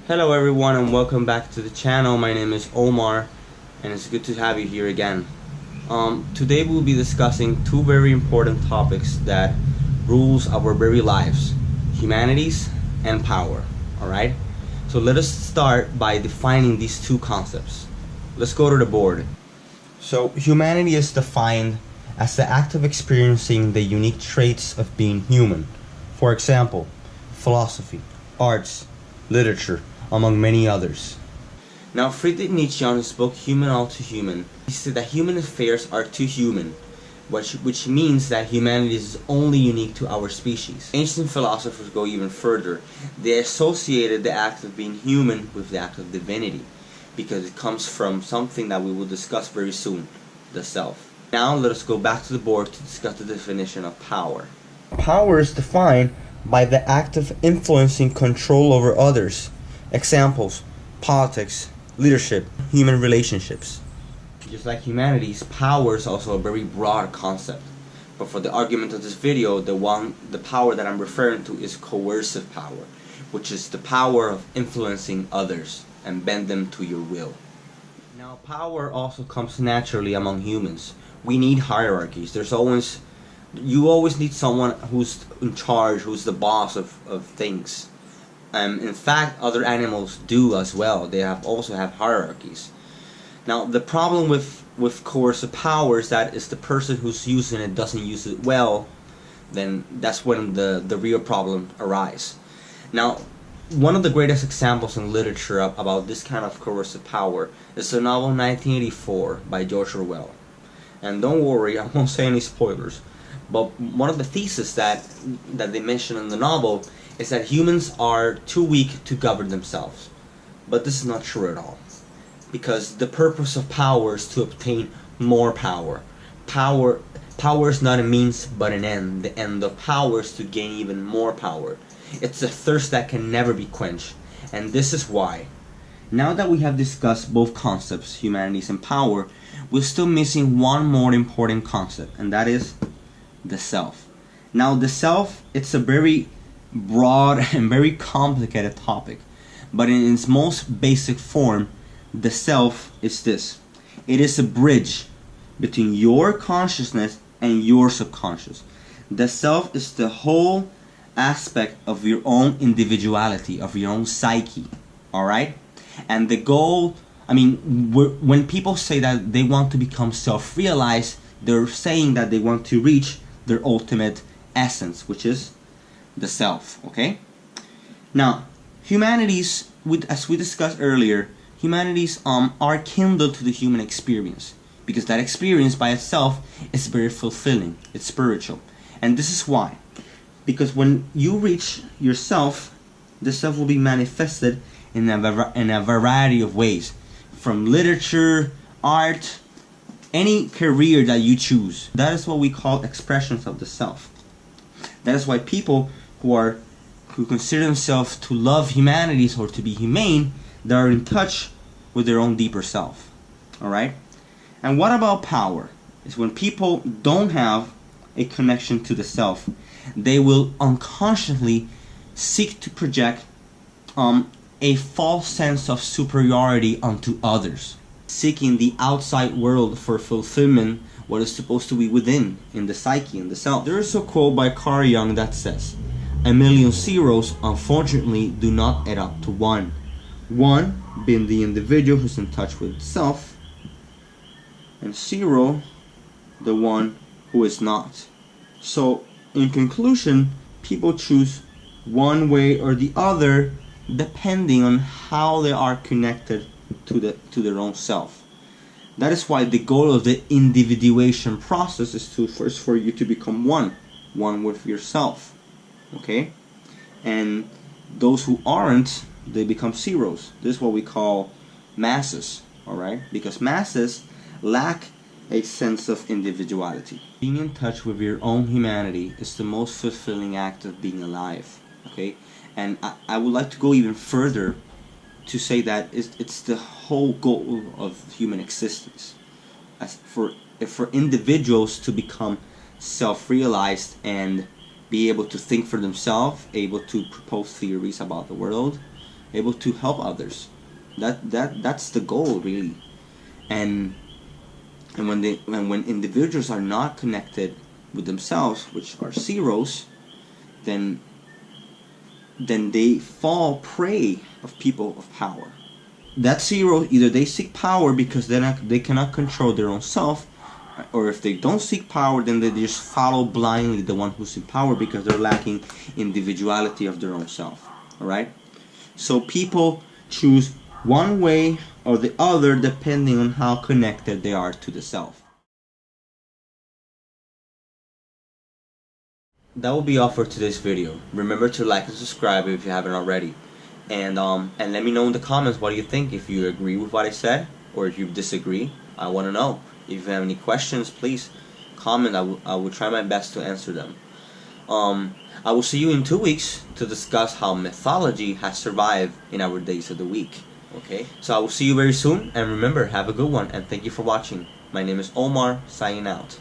Hello everyone and welcome back to the channel. My name is Omar and it's good to have you here again. Today we'll be discussing two very important topics that rules our very lives: humanities and power. Alright? So let us start by defining these two concepts. Let's go to the board. So humanity is defined as the act of experiencing the unique traits of being human. For example, philosophy, arts, literature, among many others. Now, Friedrich Nietzsche, in his book Human All Too Human, he said that human affairs are too human, which means that humanity is only unique to our species. Ancient philosophers go even further. They associated the act of being human with the act of divinity, because it comes from something that we will discuss very soon, the self. Now let us go back to the board to discuss the definition of power. Power is defined by the act of influencing control over others. Examples: politics, leadership, human relationships. Just like humanities, power is also a very broad concept. But for the argument of this video, the power that I'm referring to is coercive power, which is the power of influencing others and bend them to your will. Now, power also comes naturally among humans. We need hierarchies. You always need someone who's in charge, who's the boss of things. In fact, other animals do as well. They also have hierarchies. Now, the problem with coercive power is that if the person who's using it doesn't use it well, then that's when the real problem arises. Now, one of the greatest examples in literature about this kind of coercive power is the novel 1984 by George Orwell. And don't worry, I won't say any spoilers. But one of the theses that they mention in the novel is that humans are too weak to govern themselves. But this is not true at all. Because the purpose of power is to obtain more power. Power is not a means but an end. The end of power is to gain even more power. It's a thirst that can never be quenched. And this is why. Now that we have discussed both concepts, humanities and power, we're still missing one more important concept, and that is the self. Now, the self, it's a very broad and very complicated topic, but in its most basic form, the self is this. It is a bridge between your consciousness and your subconscious. The self is the whole aspect of your own individuality, of your own psyche. Alright? And the goal, when people say that they want to become self-realized, they're saying that they want to reach their ultimate essence, which is the self. Okay? Now, humanities, as we discussed earlier, humanities are kindled to the human experience, because that experience by itself is very fulfilling. It's spiritual. And this is why. Because when you reach yourself, the self will be manifested in a variety of ways, from literature, art, any career that you choose. That is what we call expressions of the self. That is why people who consider themselves to love humanities or to be humane, they are in touch with their own deeper self. Alright? And what about power? Is when people don't have a connection to the self, they will unconsciously seek to project a false sense of superiority onto others, seeking the outside world for fulfillment, what is supposed to be within, in the psyche, in the self. There is a quote by Carl Jung that says, "A million zeros unfortunately do not add up to one. One being the individual who's in touch with self, and zero, the one who is not." So, in conclusion, people choose one way or the other depending on how they are connected to their own self. That is why the goal of the individuation process is to first for you to become one with yourself. Okay? And those who aren't, they become zeros. This is what we call masses. Alright? Because masses lack a sense of individuality. Being in touch with your own humanity is the most fulfilling act of being alive. Okay? And I would like to go even further to say that it's the whole goal of human existence. As for individuals to become self-realized and be able to think for themselves, able to propose theories about the world, able to help others. That's the goal, really. And when individuals are not connected with themselves, which are zeros, then they fall prey of people of power. That zero, either they seek power because they cannot control their own self, or if they don't seek power, then they just follow blindly the one who's in power because they're lacking individuality of their own self. Alright? So people choose one way or the other depending on how connected they are to the self. That will be all for today's video. Remember to like and subscribe if you haven't already. And let me know in the comments what you think, if you agree with what I said or if you disagree. I want to know. If you have any questions, please comment. I will try my best to answer them. I will see you in 2 weeks to discuss how mythology has survived in our days of the week. Okay? So I will see you very soon, and remember, have a good one, and thank you for watching. My name is Omar, signing out.